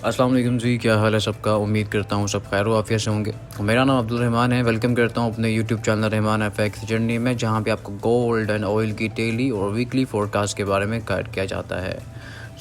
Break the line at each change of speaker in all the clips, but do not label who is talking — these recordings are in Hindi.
अस्सलाम वालेकुम जी, क्या हाल है सबका। उम्मीद करता हूँ सब खैर आफियत से होंगे। मेरा नाम अब्दुल रहमान है। वेलकम करता हूँ अपने YouTube channel Rahman FX journey में, जहाँ पे आपको गोल्ड एंड ऑयल की डेली और वीकली फोरकास्ट के बारे में गाइड किया जाता है।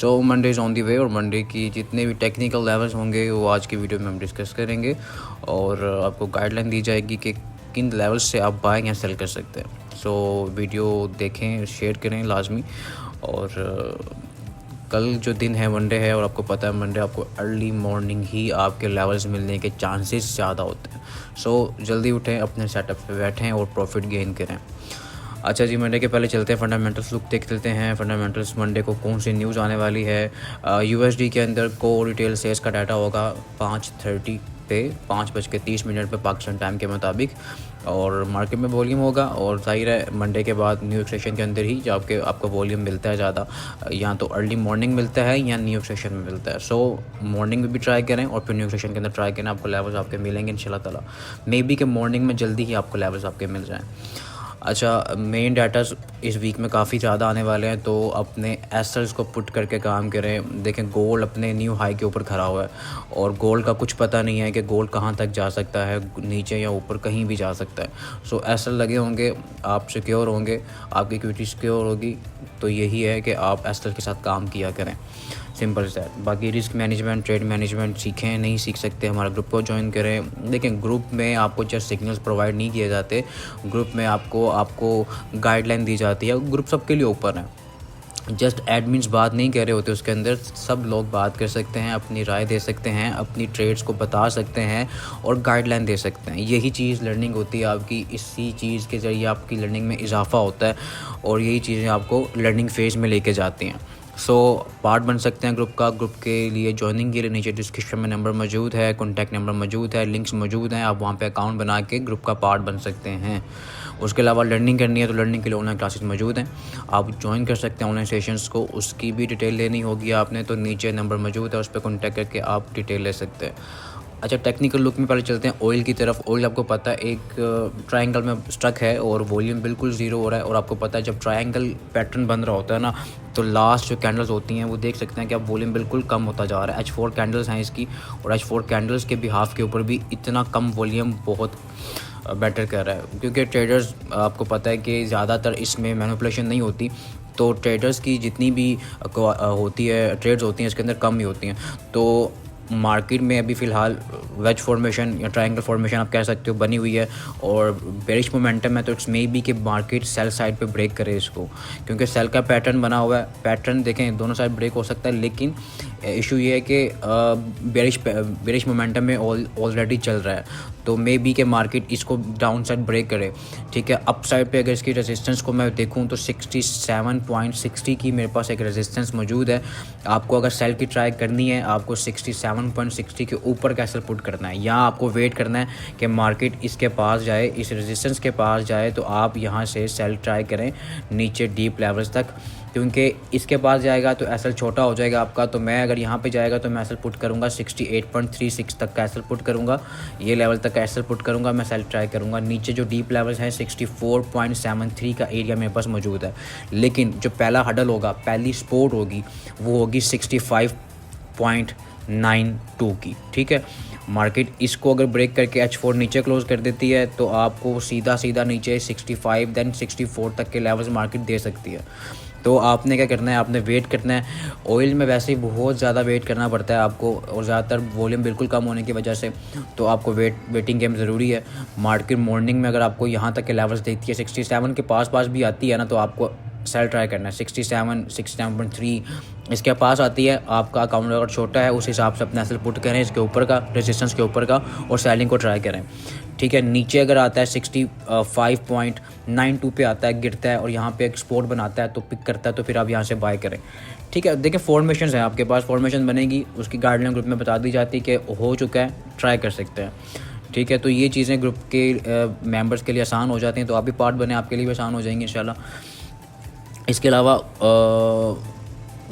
So Monday is on the way, और मंडे की जितने भी टेक्निकल लेवल्स होंगे वो आज की वीडियो में हम डिस्कस करेंगे, और आपको गाइडलाइन दी जाएगी कि किन लेवल्स से आप बाइंग या सेल कर सकते हैं। सो वीडियो देखें, शेयर करें लाजमी। और कल जो दिन है मंडे है, और आपको पता है मंडे आपको अर्ली मॉर्निंग ही आपके लेवल्स मिलने के चांसेस ज़्यादा होते हैं। सो जल्दी उठें, अपने सेटअप पे बैठें और प्रॉफिट गेन करें। अच्छा जी, मंडे के पहले चलते हैं फंडामेंटल्स लुक देख लेते हैं। फंडामेंटल्स मंडे को कौन सी न्यूज़ आने वाली है। यूएसडी के अंदर को रिटेल सेल्स का डाटा होगा 5:30 पे, 5:30 पे पाकिस्तान टाइम के मुताबिक, और मार्केट में वॉल्यूम होगा। और जाहिर है मंडे के बाद न्यू यॉर्क सेशन के अंदर ही जो आपको वॉल्यूम मिलता है ज़्यादा, या तो अर्ली मॉर्निंग मिलता है या न्यू यॉर्क सेशन में मिलता है। सो मॉर्निंग में भी ट्राई करें और फिर न्यू यॉर्क सेशन के अंदर ट्राई करें, आपको लेवल्स आपके मिलेंगे इंशाल्लाह ताला। मे बी के मॉर्निंग में जल्दी ही आपको लेवल्स आपके मिल जाएँ। अच्छा, मेन डाटा इस वीक में काफ़ी ज़्यादा आने वाले हैं, तो अपने एसेट्स को पुट करके काम करें। देखें गोल्ड अपने न्यू हाई के ऊपर खड़ा हुआ है, और गोल्ड का कुछ पता नहीं है कि गोल्ड कहाँ तक जा सकता है, नीचे या ऊपर कहीं भी जा सकता है। सो एसेट लगे होंगे, आप सिक्योर होंगे, आपकी इक्विटी सिक्योर होगी, तो यही है कि आप एसेट के साथ काम किया करें, सिंपल से। बाकी रिस्क मैनेजमेंट, ट्रेड मैनेजमेंट सीखें, नहीं सीख सकते हमारा ग्रुप को ज्वाइन करें। देखें ग्रुप में आपको जस्ट सिग्नल्स प्रोवाइड नहीं किए जाते, ग्रुप में आपको गाइडलाइन दी जाती है। ग्रुप सबके लिए ओपन है, जस्ट एडमिन्स बात नहीं कर रहे होते, उसके अंदर सब लोग बात कर सकते हैं, अपनी राय दे सकते हैं, अपनी ट्रेड्स को बता सकते हैं और गाइडलाइन दे सकते हैं। यही चीज़ लर्निंग होती है आपकी, इसी चीज़ के ज़रिए आपकी लर्निंग में इजाफा होता है, और यही चीज़ें आपको लर्निंग फेज़ में लेके जाती हैं। सो पार्ट बन सकते हैं ग्रुप का। ग्रुप के लिए ज्वाइनिंग के लिए नीचे डिस्क्रिप्शन में नंबर मौजूद है, कॉन्टैक्ट नंबर मौजूद है, लिंक्स मौजूद हैं, आप वहाँ पे अकाउंट बना के ग्रुप का पार्ट बन सकते हैं। उसके अलावा लर्निंग करनी है तो लर्निंग के लिए ऑनलाइन क्लासेस मौजूद हैं, आप ज्वाइन कर सकते हैं ऑनलाइन सेशंस को। उसकी भी डिटेल लेनी होगी आपने तो नीचे नंबर मौजूद है, उस पर कॉन्टैक्ट करके आप डिटेल ले सकते हैं। अच्छा, टेक्निकल लुक में पहले चलते हैं ऑयल की तरफ। ऑयल आपको पता है एक ट्रायंगल में स्टक है और वॉल्यूम बिल्कुल ज़ीरो हो रहा है, और आपको पता है जब ट्रायंगल पैटर्न बन रहा होता है ना, तो लास्ट जो कैंडल्स होती हैं वो देख सकते हैं कि अब वॉल्यूम बिल्कुल कम होता जा रहा है। H4 कैंडल्स हैं इसकी, और H4 कैंडल्स के बिहाफ के ऊपर भी इतना कम वॉल्यूम बहुत बेटर कर रहा है, क्योंकि ट्रेडर्स आपको पता है कि ज़्यादातर इसमें मैनिपुलेशन नहीं होती, तो ट्रेडर्स की जितनी भी होती है ट्रेड्स होती हैं इसके अंदर कम ही होती हैं। तो मार्केट में अभी फ़िलहाल वेज फॉर्मेशन या ट्रायंगल फॉर्मेशन आप कह सकते हो बनी हुई है, और बेरिश मोमेंटम है, तो इट्स मे बी कि मार्केट सेल साइड पे ब्रेक करे इसको, क्योंकि सेल का पैटर्न बना हुआ है। पैटर्न देखें दोनों साइड ब्रेक हो सकता है, लेकिन इशू ये है कि बेरिश मोमेंटम में ऑलरेडी चल रहा है, तो मे बी के मार्केट इसको डाउन साइड ब्रेक करे। ठीक है, अप साइड पे अगर इसकी रेजिस्टेंस को मैं देखूं तो 67.60 की मेरे पास एक रेजिस्टेंस मौजूद है। आपको अगर सेल की ट्राई करनी है, आपको 67.60 के ऊपर का सेल पुट करना है, या आपको वेट करना है कि मार्केट इसके पास जाए, इस रेजिस्टेंस के पास जाए, तो आप यहाँ से सेल ट्राई करें नीचे डीप लेवल्स तक, क्योंकि इसके पास जाएगा तो एसएल छोटा हो जाएगा आपका। तो मैं अगर यहाँ पे जाएगा तो मैं एसएल पुट करूँगा 68.36 तक का एसएल पुट करूँगा, ये लेवल तक का एसएल पुट करूँगा, मैं सेल ट्राई करूँगा। नीचे जो डीप लेवल्स हैं 64.73 का एरिया मेरे पास मौजूद है, लेकिन जो पहला हडल होगा, पहली सपोर्ट होगी, वो होगी 65.92 की। ठीक है, मार्केट इसको अगर ब्रेक करके H4 नीचे क्लोज कर देती है तो आपको सीधा नीचे 65 देन 64 तक के लेवल्स मार्केट दे सकती है। तो आपने क्या करना है, आपने वेट करना है। ऑयल में वैसे ही बहुत ज़्यादा वेट करना पड़ता है आपको, और ज़्यादातर वॉल्यूम बिल्कुल कम होने की वजह से, तो आपको वेटिंग गेम ज़रूरी है। मार्केट मॉर्निंग में अगर आपको यहाँ तक के लेवल्स देखती है, 67 के पास भी आती है ना, तो आपको सेल ट्राई करना है। 67.3 इसके पास आती है, आपका अकाउंट अगर छोटा है उस हिसाब से अपना सेल पुट करें इसके ऊपर का, रेजिस्टेंस के ऊपर का, और सेलिंग को ट्राई करें। ठीक है, नीचे अगर आता है 65.92 पे आता है, गिरता है और यहाँ पे एक सपोर्ट बनाता है तो पिक करता है, तो फिर आप यहाँ से बाय करें। ठीक है, देखिए फॉर्मेशंस हैं आपके पास, फॉर्मेशन बनेगी, उसकी गाइडलाइन ग्रुप में बता दी जाती है कि हो चुका है, ट्राई कर सकते हैं। ठीक है, तो ये चीज़ें ग्रुप के मेंबर्स के लिए आसान हो जाती हैं, तो आप भी पार्ट बने, आपके लिए भी आसान हो जाएंगी इंशाल्लाह। इसके अलावा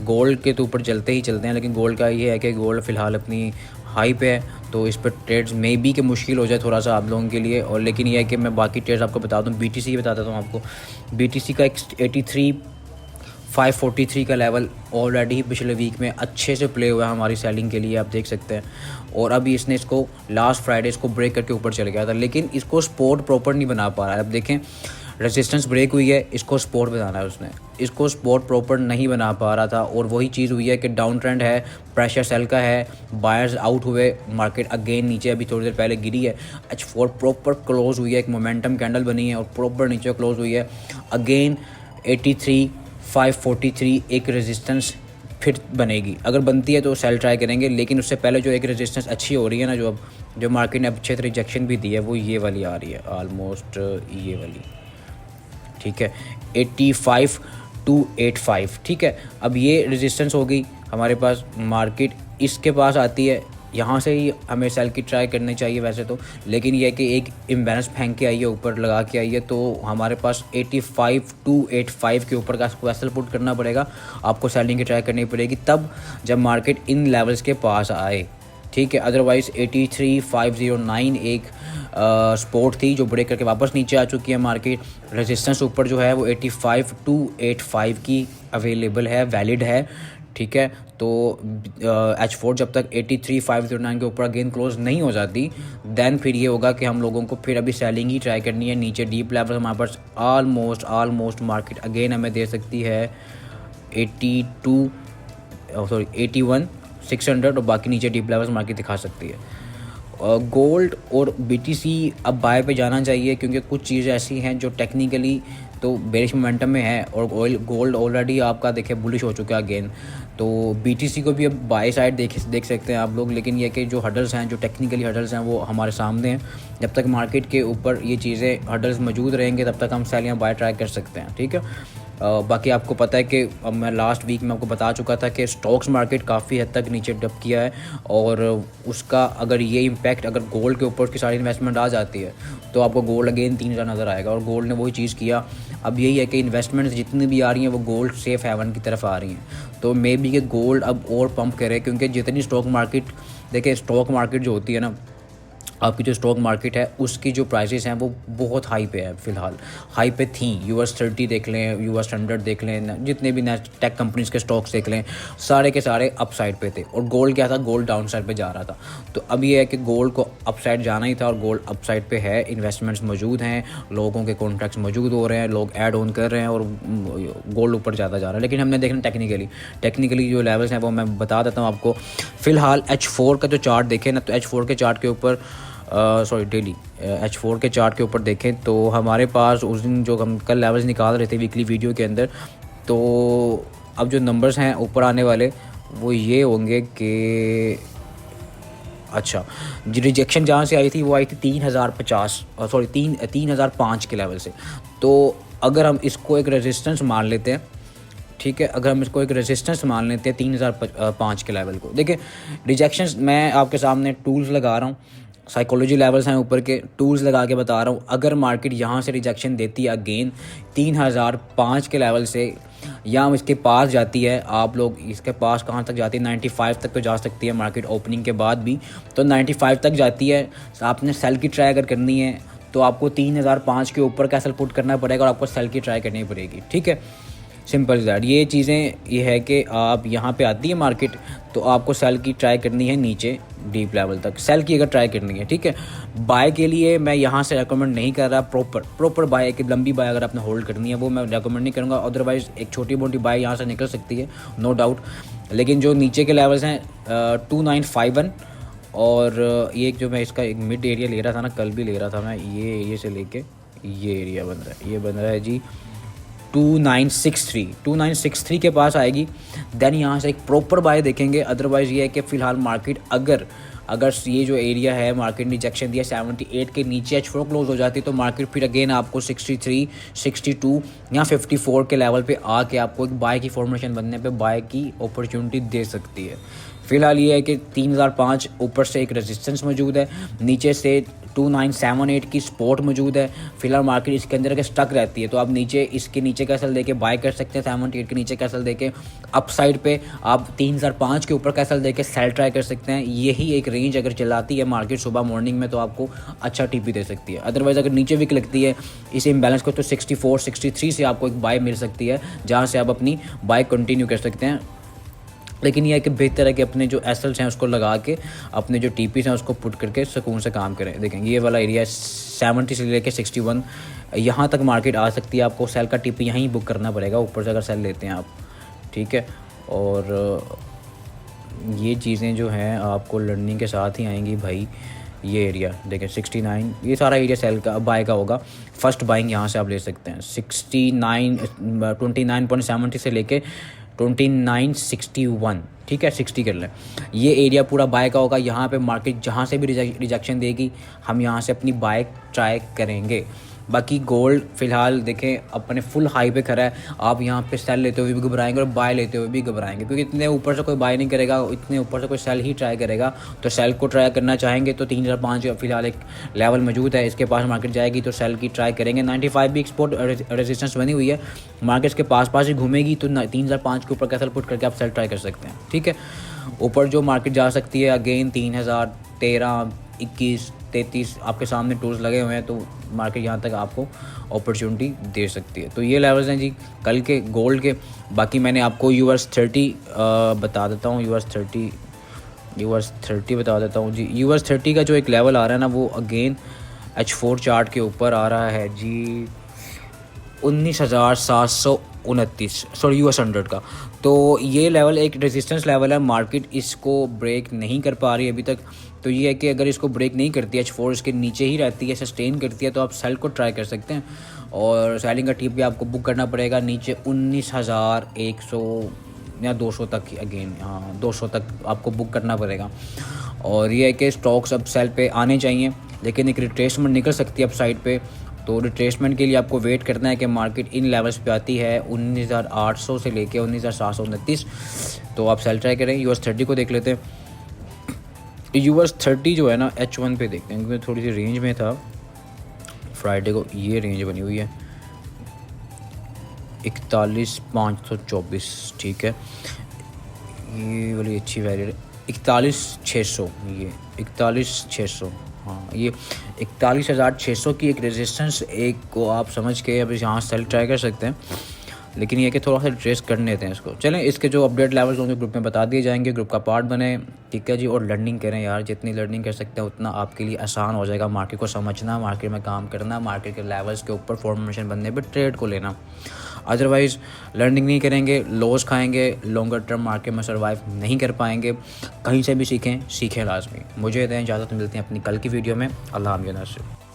गोल्ड के तो ऊपर चलते हैं, लेकिन गोल्ड का ये है कि गोल्ड फ़िलहाल अपनी हाई पे है, तो इस पर ट्रेड्स मे बी कि मुश्किल हो जाए थोड़ा सा आप लोगों के लिए। और लेकिन ये है कि मैं बाकी ट्रेड्स आपको बता दूं, BTC की बताता हूँ आपको। BTC का 83 543 का लेवल ऑलरेडी पिछले वीक में अच्छे से प्ले हुआ है हमारी सेलिंग के लिए, आप देख सकते हैं। और अभी इसने इसको लास्ट फ्राइडे इसको ब्रेक करके ऊपर चले गया था, लेकिन इसको सपोर्ट प्रॉपर नहीं बना पा रहा है। अब देखें रेजिस्टेंस ब्रेक हुई है, इसको सपोर्ट बनाना है उसने, इसको सपोर्ट प्रॉपर नहीं बना पा रहा था। और वही चीज़ हुई है कि डाउन ट्रेंड है, प्रेशर सेल का है, बायर्स आउट हुए, मार्केट अगेन नीचे अभी थोड़ी देर पहले गिरी है। H4 प्रॉपर क्लोज हुई है, एक मोमेंटम कैंडल बनी है और प्रॉपर नीचे क्लोज हुई है। अगेन 83,543 एक रेजिस्टेंस फिर बनेगी, अगर बनती है तो सेल ट्राई करेंगे। लेकिन उससे पहले जो एक रेजिस्टेंस अच्छी हो रही है ना, जो मार्केट ने अच्छे से रिजेक्शन भी दी है, वो ये वाली आ रही है, ऑलमोस्ट ये वाली, ठीक है, 85,285, ठीक है। अब ये रेजिस्टेंस हो गई हमारे पास, मार्केट इसके पास आती है, यहाँ से ही हमें सेल की ट्राई करनी चाहिए वैसे तो, लेकिन यह है कि एक इम्बैलेंस फेंक के आई है, ऊपर लगा के आई है, तो हमारे पास 85,285 के ऊपर का वेसल पुट करना पड़ेगा, आपको सेलिंग की ट्राई करनी पड़ेगी तब जब मार्केट इन लेवल्स के पास आए, ठीक है। अदरवाइज़ 83,509 एक सपोर्ट थी जो ब्रेक करके वापस नीचे आ चुकी है मार्केट। रेजिस्टेंस ऊपर जो है वो 85,285 की अवेलेबल है, वैलिड है, ठीक है। तो H4 जब तक 83,509 के ऊपर अगेन क्लोज नहीं हो जाती, देन फिर ये होगा कि हम लोगों को फिर अभी सेलिंग ही ट्राई करनी है। नीचे डीप लेवल हमारे पास ऑलमोस्ट मार्केट अगेन हमें दे सकती है 81,600 और बाकी नीचे डीप लेवल्स मार्केट दिखा सकती है। गोल्ड और BTC अब बाय पे जाना चाहिए, क्योंकि कुछ चीज़ें ऐसी हैं जो टेक्निकली तो बेरिश मोमेंटम में है और गोल्ड ऑलरेडी आपका देखे बुलिश हो चुका है अगेन। तो BTC को भी अब बाय साइड देख सकते हैं आप लोग, लेकिन ये कि जो हडल्स हैं, जो टेक्निकली हडल्स हैं, वो हमारे सामने हैं। जब तक मार्केट के ऊपर ये चीज़ें हडल्स मौजूद रहेंगे तब तक हम सेल या बाय ट्राई कर सकते हैं, ठीक है। बाकी आपको पता है कि अब मैं लास्ट वीक में आपको बता चुका था कि स्टॉक्स मार्केट काफ़ी हद तक नीचे डप किया है, और उसका अगर ये इम्पैक्ट अगर गोल्ड के ऊपर की सारी इन्वेस्टमेंट आ जाती है तो आपको गोल्ड अगेन 3,000 नज़र आएगा, और गोल्ड ने वही चीज़ किया। अब यही है कि इन्वेस्टमेंट्स जितनी भी आ रही हैं वो गोल्ड सेफ हेवन की तरफ आ रही हैं, तो मे बी कि गोल्ड अब और पंप करे, क्योंकि जितनी स्टॉक मार्केट देखिए, स्टॉक मार्केट जो होती है ना, आपकी जो स्टॉक मार्केट है उसकी जो प्राइसेस हैं वो बहुत हाई पे है, फ़िलहाल हाई पे थी। US 30 देख लें, US 100 देख लें, जितने भी टेक कंपनीज़ के स्टॉक्स देख लें, सारे के सारे अप साइड पे थे, और गोल्ड क्या था, गोल्ड डाउन साइड पे जा रहा था। तो अब ये है कि गोल्ड को अप साइड जाना ही था और गोल्ड अप साइड पे है, इन्वेस्टमेंट्स मौजूद हैं, लोगों के कॉन्ट्रैक्ट्स मौजूद हो रहे हैं, लोग ऐड ऑन कर रहे हैं और गोल्ड ऊपर ज़्यादा जा रहा है। लेकिन हमने देखना टेक्निकली जो लेवल्स हैं वो मैं बता देता हूँ आपको। फ़िलहाल H4 का जो चार्ट देखें ना, तो H4 के चार्ट के ऊपर डेली H4 के चार्ट के ऊपर देखें तो हमारे पास उस दिन जो हम कल लेवल्स निकाल रहे थे वीकली वीडियो के अंदर, तो अब जो नंबर्स हैं ऊपर आने वाले वो ये होंगे कि अच्छा, जो रिजेक्शन जहाँ से आई थी वो आई थी 3,005 के लेवल से। तो अगर हम इसको एक रेजिस्टेंस मान लेते हैं, ठीक है, अगर हम इसको एक रेजिस्टेंस मान लेते हैं 3,005 के लेवल को, देखिए रिजेक्शंस मैं आपके सामने टूल्स लगा रहा हूँ, साइकोलॉजी लेवल्स हैं ऊपर के, टूल्स लगा के बता रहा हूँ। अगर मार्केट यहाँ से रिजेक्शन देती है अगेन 3,005 के लेवल से, या इसके पास जाती है, आप लोग इसके पास कहाँ तक जाती है, 95 तक तो जा सकती है मार्केट ओपनिंग के बाद भी, तो 95 तक जाती है, आपने सेल की ट्राई अगर करनी है तो आपको 3,005 के ऊपर का सेल पुट करना पड़ेगा और आपको सेल की ट्राई करनी पड़ेगी, ठीक है, सिंपल दैट। ये चीज़ें ये है कि आप यहाँ पे आती है मार्केट तो आपको सेल की ट्राई करनी है नीचे डीप लेवल तक, सेल की अगर ट्राई करनी है, ठीक है। बाय के लिए मैं यहाँ से रेकमेंड नहीं कर रहा, प्रॉपर बाय की लंबी बाय अगर आपने होल्ड करनी है वो मैं रेकमेंड नहीं करूँगा। अदरवाइज़ एक छोटी मोटी बाय यहाँ से निकल सकती है, नो डाउट। लेकिन जो नीचे के लेवल्स हैं 2951 और ये जो मैं इसका एक मिड एरिया ले रहा था ना, कल भी ले रहा था मैं, ये एरिया से लेके ये एरिया बन रहा है, ये बन रहा है जी 2963 के पास आएगी, देन यहाँ से एक प्रॉपर बाय देखेंगे। अदरवाइज़ ये है कि फ़िलहाल मार्केट अगर ये जो एरिया है मार्केट रिजेक्शन दिया 78 के नीचे H4 क्लोज हो जाती है तो मार्केट फिर अगेन आपको 63, 62 या 54 के लेवल पे आके आपको एक बाय की फॉर्मेशन बनने पे बाय की अपॉर्चुनिटी दे सकती है। फ़िलहाल ये है कि 3005 ऊपर से एक रेजिस्टेंस मौजूद है, नीचे से 2978 की सपोर्ट मौजूद है। फिलहाल मार्केट इसके अंदर अगर स्टक रहती है तो आप नीचे इसके नीचे कैसल देके बाय कर सकते हैं, 78 के नीचे कैसल देके अप साइड पे आप 3005 के ऊपर कैसल देके सेल ट्राई कर सकते हैं। यही एक रेंज अगर चलाती है मार्केट सुबह मॉर्निंग में तो आपको अच्छा टीपी दे सकती है। अदरवाइज़ अगर नीचे विक लगती है इस इम्बैलेंस को तो 64 63 से आपको एक बाय मिल सकती है, जहाँ से आप अपनी बाय कंटिन्यू कर सकते हैं। लेकिन यह है कि बेहतर है कि अपने जो एसएल्स हैं उसको लगा के अपने जो टीपीस हैं उसको पुट करके सुकून से काम करें। देखें ये वाला एरिया 70 से लेके 61 यहाँ तक मार्केट आ सकती है। आपको सेल का टीपी यहीं बुक करना पड़ेगा ऊपर से अगर सेल लेते हैं आप, ठीक है। और ये चीज़ें जो हैं आपको लर्निंग के साथ ही आएंगी भाई। ये एरिया देखें 69, ये सारा एरिया सेल का बाय का होगा। फर्स्ट बाइंग यहाँ से आप ले सकते हैं 29.70 से लेके 2961, ठीक है 60 कर लें। ये एरिया पूरा बाय का होगा। यहाँ पे मार्केट जहाँ से भी रिजेक्शन देगी हम यहाँ से अपनी बाय ट्राई करेंगे। बाकी गोल्ड फ़िलहाल देखें अपने फुल हाई पे खड़ा है। आप यहाँ पे सेल लेते हुए भी घबराएंगे और बाय लेते हुए भी घबराएंगे, क्योंकि इतने ऊपर से कोई बाय नहीं करेगा, इतने ऊपर से कोई सेल ही ट्राई करेगा। तो सेल को ट्राई करना चाहेंगे तो 3005 फ़िलहाल एक लेवल मौजूद है, इसके पास मार्केट जाएगी तो सेल की ट्राई करेंगे। 95 भी एक्सपोर्ट रेजिस्टेंस बनी हुई है, मार्केट के पास ही घूमेगी तो 3005 के ऊपर कैसल पुट करके आप सेल ट्राई कर सकते हैं, ठीक है। ऊपर जो मार्केट जा सकती है अगेन 3013, 21, 33 आपके सामने टूल्स लगे हुए हैं, तो मार्केट यहाँ तक आपको अपॉर्चुनिटी दे सकती है। तो ये लेवल्स हैं जी कल के गोल्ड के। बाकी मैंने आपको US 30 बता देता हूँ, US 30 बता देता हूँ जी। US 30 का जो एक लेवल आ रहा है ना वो अगेन H4 चार्ट के ऊपर आ रहा है जी 19,729, सॉरी US 100 का। तो ये लेवल एक रेजिस्टेंस लेवल है, मार्केट इसको ब्रेक नहीं कर पा रही अभी तक। तो ये है कि अगर इसको ब्रेक नहीं करती है, H4 इसके नीचे ही रहती है, सस्टेन करती है, तो आप सेल को ट्राई कर सकते हैं। और सेलिंग का टिप भी आपको बुक करना पड़ेगा नीचे 19,100 या 200 तक, अगेन हाँ 200 तक आपको बुक करना पड़ेगा। और ये है कि स्टॉक्स अब सेल पे आने चाहिए, लेकिन एक रिट्रेसमेंट निकल सकती है अप साइड पे। तो रिट्रेसमेंट के लिए आपको वेट करना है कि मार्केट इन लेवल्स पे आती है 19,800 से लेके 19,729, तो आप सेल ट्राई करें। US 30 को देख लेते हैं। US 30 जो है ना H1 पे देखते हैं, क्योंकि थोड़ी सी रेंज में था फ्राइडे को। ये रेंज बनी हुई है 41,524, ठीक है। ये वाली अच्छी वैल्यू 41,600, ये 41,600, हाँ ये 41,600 की एक रेजिस्टेंस एक को आप समझ के अब यहाँ सेल ट्राई कर सकते हैं। लेकिन ये कि थोड़ा सा ट्रेस कर लेते हैं इसको। चलें इसके जो अपडेट लेवल्स होंगे ग्रुप में बता दिए जाएंगे, ग्रुप का पार्ट बने, ठीक है जी। और लर्निंग करें यार, जितनी लर्निंग कर सकते हैं उतना आपके लिए आसान हो जाएगा मार्केट को समझना, मार्केट में काम करना, मार्केट के लेवल्स के ऊपर फॉर्मेशन बनने पर ट्रेड को लेना। अदरवाइज़ लर्निंग नहीं करेंगे, लॉस खाएंगे, लॉन्गर टर्म मार्केट में सर्वाइव नहीं कर पाएंगे। कहीं से भी सीखें लाजमी। मुझे दें इजाज़त, मिलते हैं अपनी कल की वीडियो में। अल्लाह हाफ़िज़।